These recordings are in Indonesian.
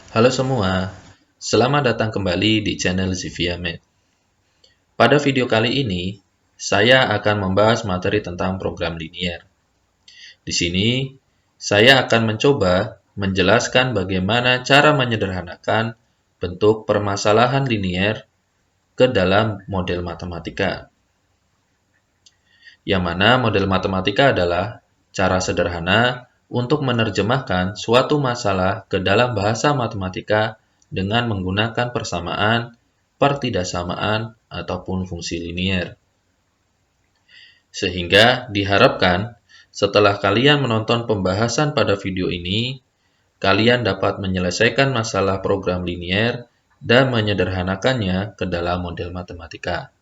Halo semua, selamat datang kembali di channel Zivia Med. Pada video kali ini, saya akan membahas materi tentang program linier. Di sini, saya akan mencoba menjelaskan bagaimana cara menyederhanakan bentuk permasalahan linier ke dalam model matematika. Yang mana model matematika adalah cara sederhana untuk menerjemahkan suatu masalah ke dalam bahasa matematika dengan menggunakan persamaan, pertidaksamaan, ataupun fungsi linier. Sehingga diharapkan setelah kalian menonton pembahasan pada video ini, kalian dapat menyelesaikan masalah program linier dan menyederhanakannya ke dalam model matematika.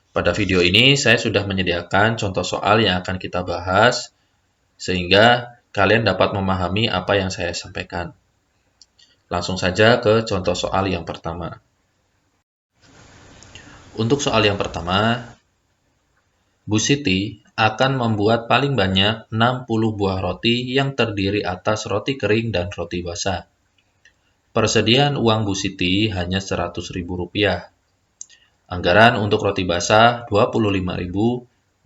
Pada video ini, saya sudah menyediakan contoh soal yang akan kita bahas, sehingga kalian dapat memahami apa yang saya sampaikan. Langsung saja ke contoh soal yang pertama. Untuk soal yang pertama, Bu Siti akan membuat paling banyak 60 buah roti yang terdiri atas roti kering dan roti basah. Persediaan uang Bu Siti hanya Rp100.000. Anggaran untuk roti basah Rp25.000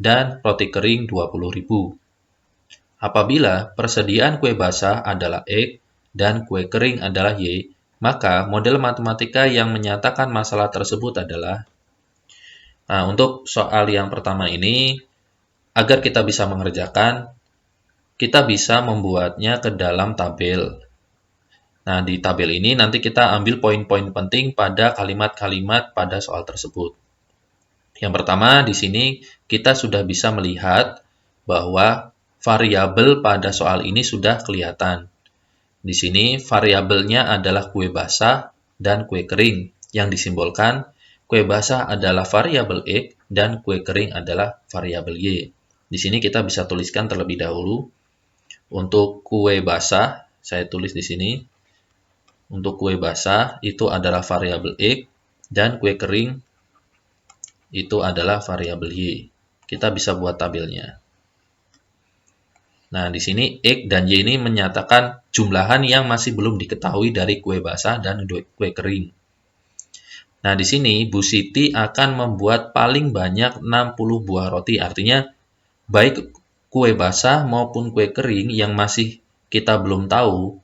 dan roti kering Rp20.000. Apabila persediaan kue basah adalah X dan kue kering adalah Y, maka model matematika yang menyatakan masalah tersebut adalah. Nah, untuk soal yang pertama ini, agar kita bisa mengerjakan, kita bisa membuatnya ke dalam tabel. Nah, di tabel ini nanti kita ambil poin-poin penting pada kalimat-kalimat pada soal tersebut. Yang pertama, di sini kita sudah bisa melihat bahwa variabel pada soal ini sudah kelihatan. Di sini variabelnya adalah kue basah dan kue kering, yang disimbolkan kue basah adalah variabel X dan kue kering adalah variabel Y. Di sini kita bisa tuliskan terlebih dahulu. Untuk kue basah, saya tulis di sini. Untuk kue basah itu adalah variabel X dan kue kering itu adalah variabel Y. Kita bisa buat tabelnya. Nah, di sini X dan Y ini menyatakan jumlahan yang masih belum diketahui dari kue basah dan kue kering. Nah, di sini Bu Siti akan membuat paling banyak 60 buah roti. Artinya, baik kue basah maupun kue kering yang masih kita belum tahu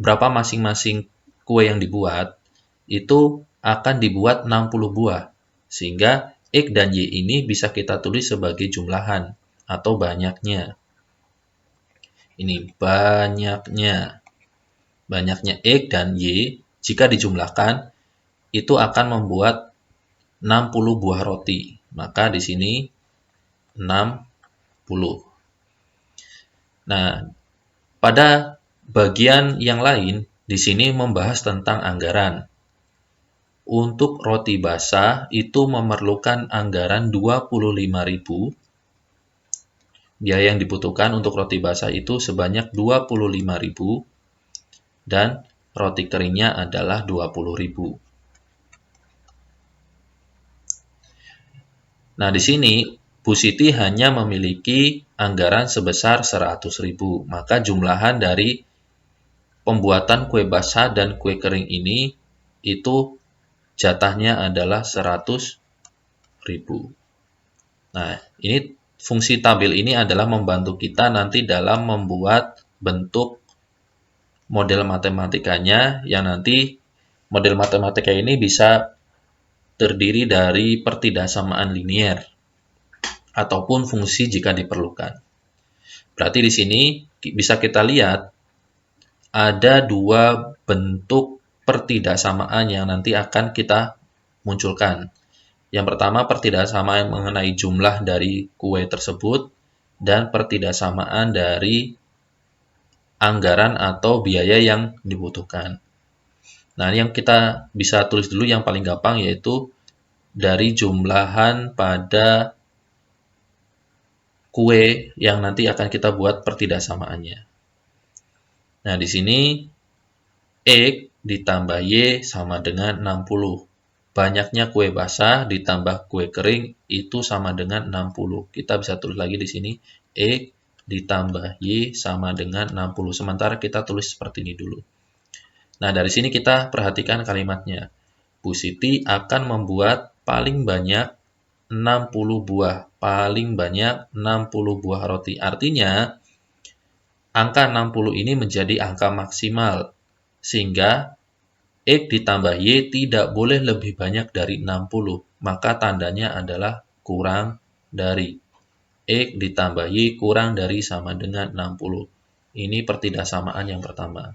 berapa masing-masing kue yang dibuat, itu akan dibuat 60 buah. Sehingga X dan Y ini bisa kita tulis sebagai jumlahan atau banyaknya. Ini banyaknya. Banyaknya X dan Y jika dijumlahkan itu akan membuat 60 buah roti. Maka di sini 60. Nah, pada bagian yang lain di sini membahas tentang anggaran. Untuk roti basah itu memerlukan anggaran Rp25.000. Biaya yang dibutuhkan untuk roti basah itu sebanyak Rp25.000 dan roti keringnya adalah Rp20.000. Nah, di sini Bu Siti hanya memiliki anggaran sebesar Rp100.000. Maka jumlahan dari pembuatan kue basah dan kue kering ini itu jatahnya adalah Rp100.000. Nah, ini fungsi tabel ini adalah membantu kita nanti dalam membuat bentuk model matematikanya, yang nanti model matematika ini bisa terdiri dari pertidaksamaan linier ataupun fungsi jika diperlukan. Berarti di sini bisa kita lihat ada dua bentuk pertidaksamaan yang nanti akan kita munculkan. Yang pertama, pertidaksamaan mengenai jumlah dari kue tersebut dan pertidaksamaan dari anggaran atau biaya yang dibutuhkan. Nah, yang kita bisa tulis dulu yang paling gampang yaitu dari jumlahan pada kue yang nanti akan kita buat pertidaksamaannya. Nah, di sini X ditambah Y sama dengan 60. Banyaknya kue basah ditambah kue kering itu sama dengan 60. Kita bisa tulis lagi di sini X ditambah Y sama dengan 60. Sementara kita tulis seperti ini dulu. Nah, dari sini kita perhatikan kalimatnya. Bu Siti akan membuat paling banyak 60 buah. Paling banyak 60 buah roti. Artinya, angka 60 ini menjadi angka maksimal. Sehingga X ditambah Y tidak boleh lebih banyak dari 60. Maka tandanya adalah kurang dari. X ditambah Y kurang dari sama dengan 60. Ini pertidaksamaan yang pertama.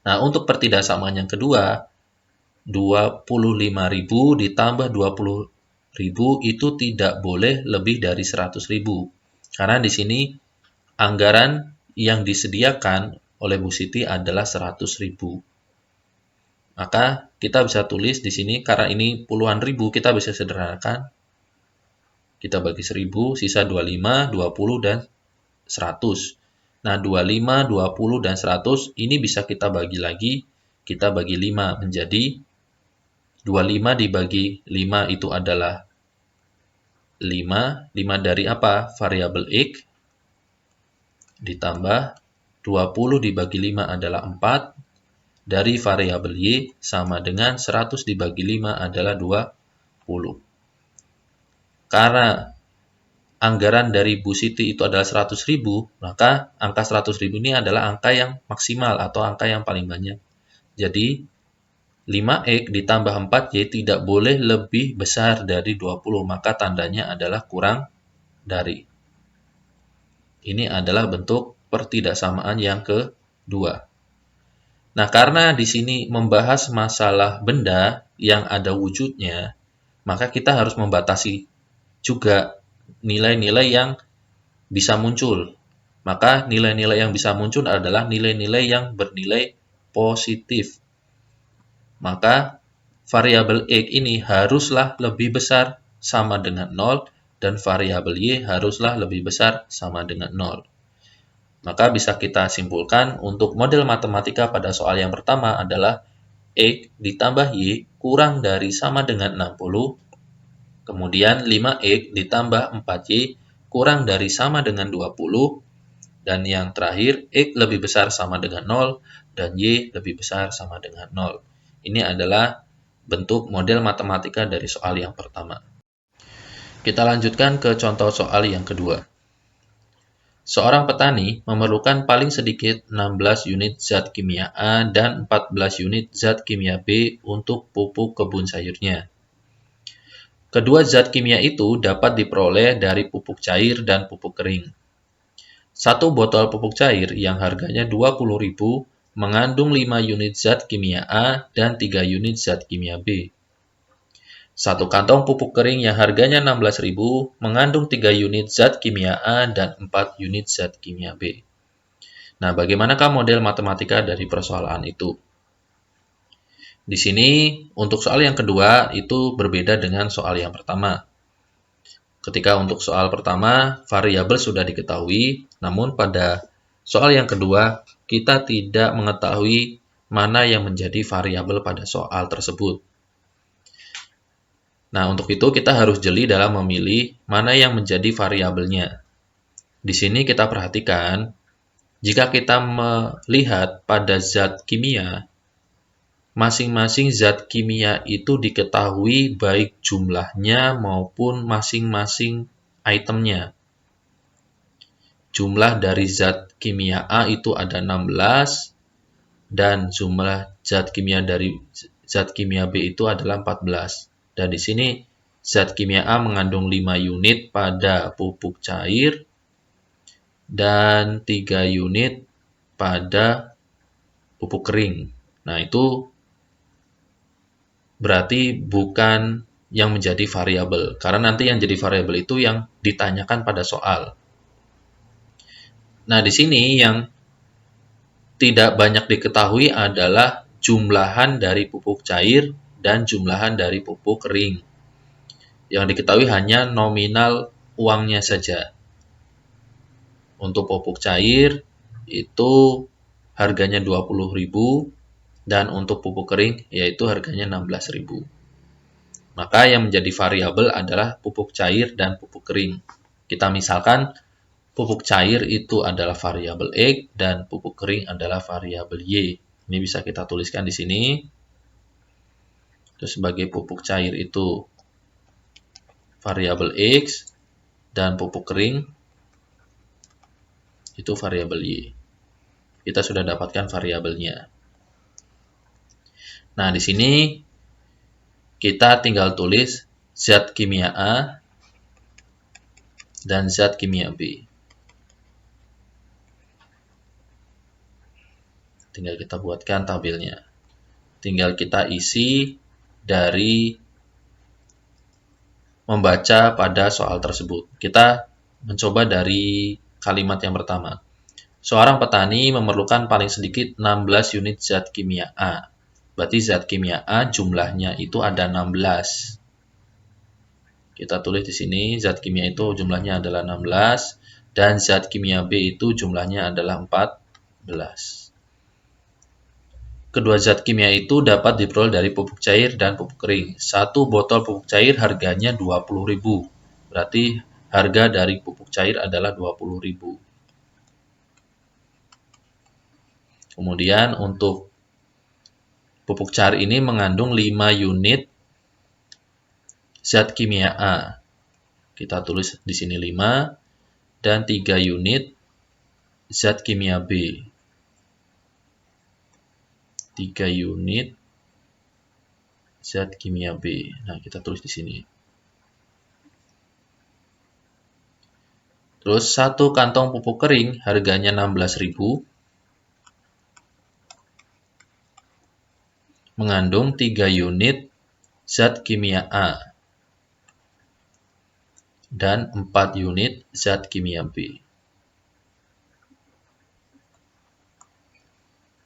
Nah, untuk pertidaksamaan yang kedua, 25.000 ditambah 20.000 itu tidak boleh lebih dari 100.000. Karena di sini anggaran yang disediakan oleh Bu Siti adalah 100.000. Maka kita bisa tulis di sini, karena ini puluhan ribu, kita bisa sederhanakan. Kita bagi 1000, sisa 25, 20, dan 100. Nah, 25, 20, dan 100 ini bisa kita bagi lagi. Kita bagi 5 menjadi 25 dibagi 5 itu adalah 5. 5 dari apa? Variabel X. Ditambah 20 dibagi 5 adalah 4. Dari variabel Y sama dengan 100 dibagi 5 adalah 20. Karena anggaran dari Bu Siti itu adalah 100.000, maka angka 100.000 ini adalah angka yang maksimal atau angka yang paling banyak. Jadi, 5X ditambah 4Y tidak boleh lebih besar dari 20, maka tandanya adalah kurang dari. Ini adalah bentuk pertidaksamaan yang kedua. Nah, karena di sini membahas masalah benda yang ada wujudnya, maka kita harus membatasi juga nilai-nilai yang bisa muncul. Maka nilai-nilai yang bisa muncul adalah nilai-nilai yang bernilai positif. Maka variabel X ini haruslah lebih besar sama dengan 0 dan variabel Y haruslah lebih besar sama dengan 0. Maka bisa kita simpulkan untuk model matematika pada soal yang pertama adalah X ditambah Y kurang dari sama dengan 60. Kemudian 5X ditambah 4Y kurang dari sama dengan 20. Dan yang terakhir, X lebih besar sama dengan 0 dan Y lebih besar sama dengan 0. Ini adalah bentuk model matematika dari soal yang pertama. Kita lanjutkan ke contoh soal yang kedua. Seorang petani memerlukan paling sedikit 16 unit zat kimia A dan 14 unit zat kimia B untuk pupuk kebun sayurnya. Kedua zat kimia itu dapat diperoleh dari pupuk cair dan pupuk kering. Satu botol pupuk cair yang harganya 20.000 mengandung 5 unit zat kimia A dan 3 unit zat kimia B. Satu kantong pupuk kering yang harganya 16.000 mengandung 3 unit zat kimia A dan 4 unit zat kimia B. Nah, bagaimanakah model matematika dari persoalan itu? Di sini, untuk soal yang kedua, itu berbeda dengan soal yang pertama. Ketika untuk soal pertama, variabel sudah diketahui, namun pada soal yang kedua, kita tidak mengetahui mana yang menjadi variabel pada soal tersebut. Nah, untuk itu kita harus jeli dalam memilih mana yang menjadi variabelnya. Di sini kita perhatikan, jika kita melihat pada zat kimia, masing-masing zat kimia itu diketahui baik jumlahnya maupun masing-masing itemnya. Jumlah dari zat kimia A itu ada 16, dan jumlah zat kimia dari zat kimia B itu adalah 14. Dan di sini zat kimia A mengandung 5 unit pada pupuk cair dan 3 unit pada pupuk kering. Nah, itu berarti bukan yang menjadi variabel, karena nanti yang jadi variabel itu yang ditanyakan pada soal. Nah, di sini yang tidak banyak diketahui adalah jumlahan dari pupuk cair dan jumlahan dari pupuk kering. Yang diketahui hanya nominal uangnya saja. Untuk pupuk cair itu harganya 20.000 dan untuk pupuk kering yaitu harganya 16.000. Maka yang menjadi variabel adalah pupuk cair dan pupuk kering. Kita misalkan pupuk cair itu adalah variabel X dan pupuk kering adalah variabel Y. Ini bisa kita tuliskan di sini. Terus sebagai pupuk cair itu variabel X, dan pupuk kering itu variabel Y. Kita sudah dapatkan variabelnya. Nah, di sini kita tinggal tulis zat kimia A dan zat kimia B. Tinggal kita buatkan tabelnya. Tinggal kita isi dari membaca pada soal tersebut. Kita mencoba dari kalimat yang pertama. Seorang petani memerlukan paling sedikit 16 unit zat kimia A. Berarti zat kimia A jumlahnya itu ada 16. Kita tulis di sini zat kimia itu jumlahnya adalah 16 dan zat kimia B itu jumlahnya adalah 14. Kedua zat kimia itu dapat diperoleh dari pupuk cair dan pupuk kering. Satu botol pupuk cair harganya 20.000. Berarti harga dari pupuk cair adalah 20.000. Kemudian untuk pupuk cair ini mengandung 5 unit zat kimia A. Kita tulis di sini 5 dan 3 unit zat kimia B. 3 unit zat kimia B. Nah, kita tulis di sini. Terus satu kantong pupuk kering harganya 16.000. Mengandung 3 unit zat kimia A dan 4 unit zat kimia B.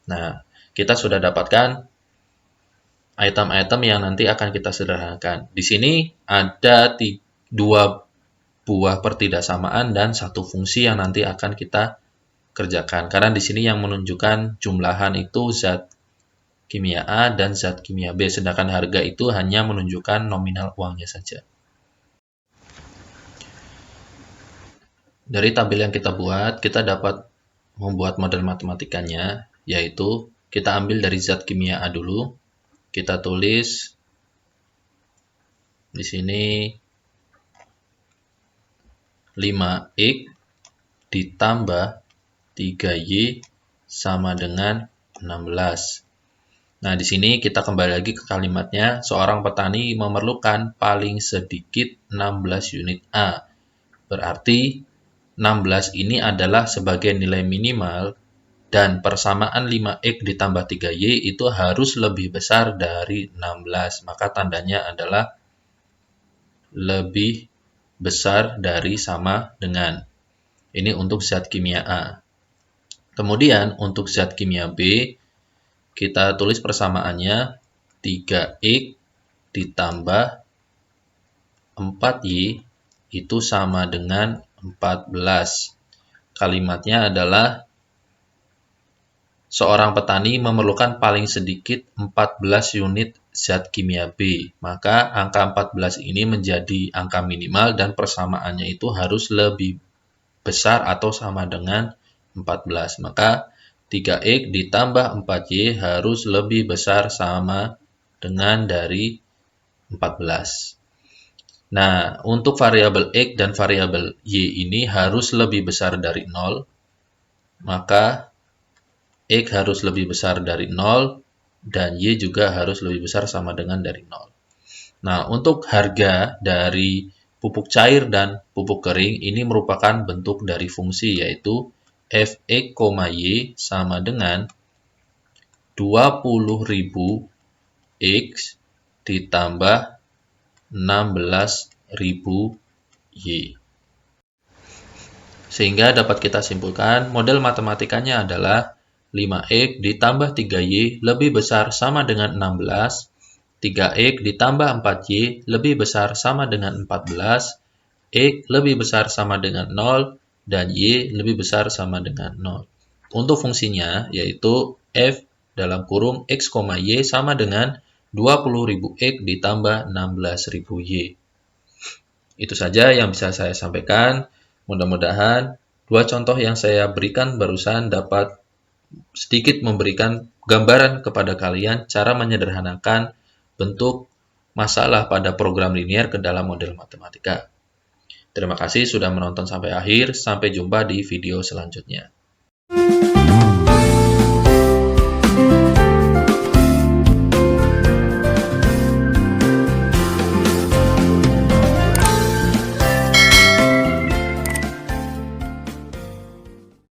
Nah, kita sudah dapatkan item-item yang nanti akan kita sederhanakan. Di sini ada 2 buah pertidaksamaan dan 1 fungsi yang nanti akan kita kerjakan. Karena di sini yang menunjukkan jumlahan itu zat kimia A dan zat kimia B, sedangkan harga itu hanya menunjukkan nominal uangnya saja. Dari tabel yang kita buat, kita dapat membuat model matematikanya, yaitu kita ambil dari zat kimia A dulu. Kita tulis di sini 5X ditambah 3Y sama dengan 16. Nah, di sini kita kembali lagi ke kalimatnya, seorang petani memerlukan paling sedikit 16 unit A. Berarti 16 ini adalah sebagai nilai minimal dan persamaan 5X ditambah 3Y itu harus lebih besar dari 16. Maka tandanya adalah lebih besar dari sama dengan. Ini untuk zat kimia A. Kemudian untuk zat kimia B, kita tulis persamaannya 3X ditambah 4Y itu sama dengan 14. Kalimatnya adalah seorang petani memerlukan paling sedikit 14 unit zat kimia B. Maka angka 14 ini menjadi angka minimal dan persamaannya itu harus lebih besar atau sama dengan 14. Maka 3X ditambah 4Y harus lebih besar sama dengan dari 14. Nah, untuk variabel X dan variabel Y ini harus lebih besar dari 0, maka X harus lebih besar dari 0, dan Y juga harus lebih besar sama dengan dari 0. Nah, untuk harga dari pupuk cair dan pupuk kering ini merupakan bentuk dari fungsi, yaitu Fx, Y sama dengan 20.000 X ditambah 16.000 Y. Sehingga dapat kita simpulkan model matematikanya adalah 5X ditambah 3Y lebih besar sama dengan 16, 3X ditambah 4Y lebih besar sama dengan 14, X lebih besar sama dengan 0, dan Y lebih besar sama dengan 0. Untuk fungsinya yaitu F dalam kurung X, Y sama dengan 20.000 X ditambah 16.000 Y. Itu saja yang bisa saya sampaikan. Mudah-mudahan 2 contoh yang saya berikan barusan dapat sedikit memberikan gambaran kepada kalian cara menyederhanakan bentuk masalah pada program linier ke dalam model matematika. Terima kasih sudah menonton sampai akhir. Sampai jumpa di video selanjutnya.